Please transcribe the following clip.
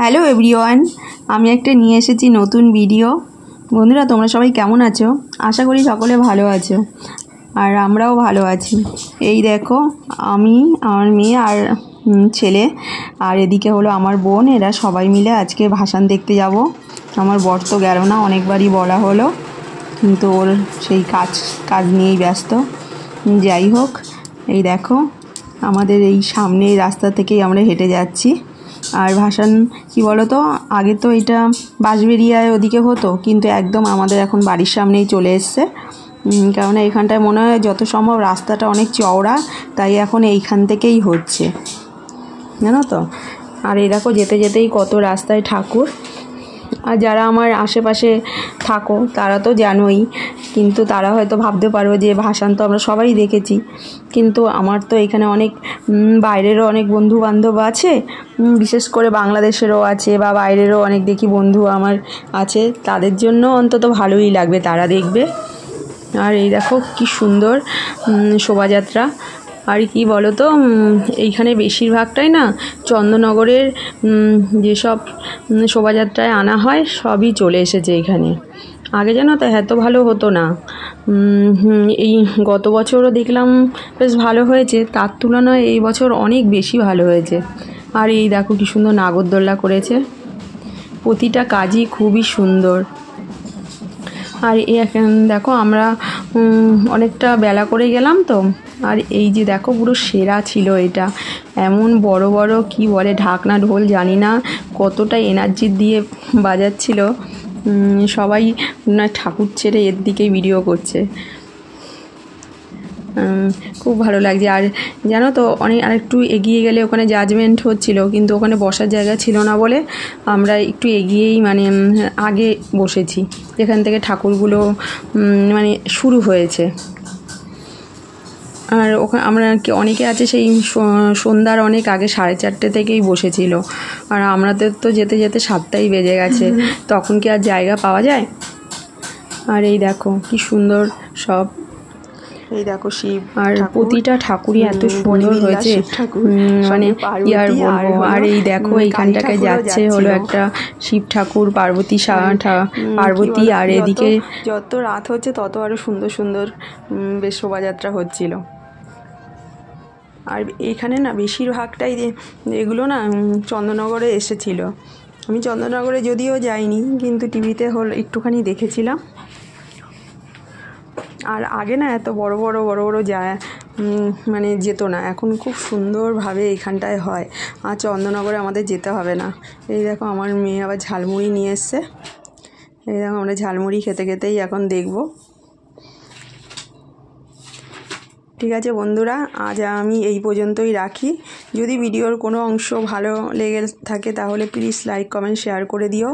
Hello everyone, আমি একটা নিয়ে এসেছি নতুন ভিডিও। বন্ধুরা, তোমরা সবাই কেমন আছো? আশা করি সকলে ভালো আছো, আর আমরাও ভালো আছি। এই দেখো, আমি, আমার মেয়ে আর ছেলে, আর এদিকে হলো আমার বোন, এরা সবাই মিলে আজকে ভাসান দেখতে যাব। আমার বর তো গেল না, অনেকবারই বলা হলো, কিন্তু ওর সেই কাজ নিয়েই ব্যস্ত। যাই হোক, এই দেখো, আমাদের এই সামনে এই রাস্তা থেকেই আমরা হেঁটে যাচ্ছি। আর ভাসান কি বলো তো, আগে তো এটা বাঁশবেড়িয়ায় ওদিকে হতো, কিন্তু একদম আমাদের এখন বাড়ির সামনেই চলে এসছে। কারণ এইখানটায় মনে হয় যত সম্ভব রাস্তাটা অনেক চওড়া, তাই এখন এইখান থেকেই হচ্ছে, জানো তো। আর এই দেখো, যেতে যেতেই কত রাস্তায় ঠাকুর। আর যারা আমার আশেপাশে থাকো তারা তো জানোই, কিন্তু তারা হয়তো ভাবতে পারো যে ভাসান তো আমরা সবাই দেখেছি, কিন্তু আমার তো এখানে অনেক বাইরেরও অনেক বন্ধু বান্ধব আছে, বিশেষ করে বাংলাদেশেরও আছে, বা বাইরেরও অনেক দেখি বন্ধু আমার আছে, তাদের জন্য অন্তত ভালোই লাগবে, তারা দেখবে। আর এই দেখো কি সুন্দর শোভাযাত্রা। আর কি বলো তো, এইখানে বেশিরভাগটাই না চন্দননগরের যেসব শোভাযাত্রায় আনা হয় সবই চলে এসেছে এখানে। আগে জানো তো এত ভালো হতো না। এই গত বছরও দেখলাম বেশ ভালো হয়েছে, তার তুলনায় এই বছর অনেক বেশি ভালো হয়েছে। আর এই দেখো কি সুন্দর নাগরদোল্লা করেছে, প্রতিটা কাজই খুবই সুন্দর। আর এখন দেখো, আমরা অনেকটা বেলা করে গেলাম তো, আর এই যে দেখো পুরো সেরা ছিল এটা। এমন বড় বড় কি বলে ঢাকনা ঢোল, জানি না কতটা এনার্জি দিয়ে বাজাচ্ছিল। সবাই না ঠাকুর ছেড়ে এর দিকেই ভিডিও করছে, খুব ভালো লাগছে। আর জানো তো, আরেকটু এগিয়ে গেলে ওখানে জাজমেন্ট হচ্ছিল, কিন্তু ওখানে বসার জায়গা ছিল না বলে আমরা একটু এগিয়েই আগে বসেছি, যেখান থেকে ঠাকুরগুলো শুরু হয়েছে। আর ওখানে আমরা অনেকে আছে সেই সন্ধ্যার অনেক আগে 4:30 থেকেই বসেছিল, আর আমাদের তো যেতে যেতে 7টাই বেজে গেছে, তখন কি আর জায়গা পাওয়া যায়? আর এই দেখো কি সুন্দর সব, এই দেখো শিব, আর প্রতিটা ঠাকুরই এত সুন্দর হয়েছে, কি আর বলবো। আর এই দেখো এইখানটাকে যাচ্ছে হলো একটা শিব ঠাকুর, পার্বতী, আর এদিকে যত রাত হচ্ছে তত আরো সুন্দর সুন্দর বেশ শোভাযাত্রা হচ্ছিল। আর এখানে না বেশিরভাগটাই এগুলো না চন্দননগরে এসেছিল। আমি চন্দননগরে যদিও যাইনি, কিন্তু টিভিতে একটুখানি দেখেছিলাম। আর আগে না এত বড় বড় যায় যেত না, এখন খুব সুন্দরভাবে এইখানটায় হয়। আর চন্দননগরে আমাদের যেতে হবে না। এই দেখো, আমার মেয়ে আবার ঝালমুড়ি নিয়ে এসছে। এই দেখো, আমরা ঝালমুড়ি খেতে খেতেই এখন দেখব। ঠিক আছে বন্ধুরা, আজ আমি এই পর্যন্তই রাখি। যদি ভিডিওর কোনো অংশ ভালো লেগে থাকে তাহলে প্লিজ লাইক, কমেন্ট, শেয়ার করে দিও।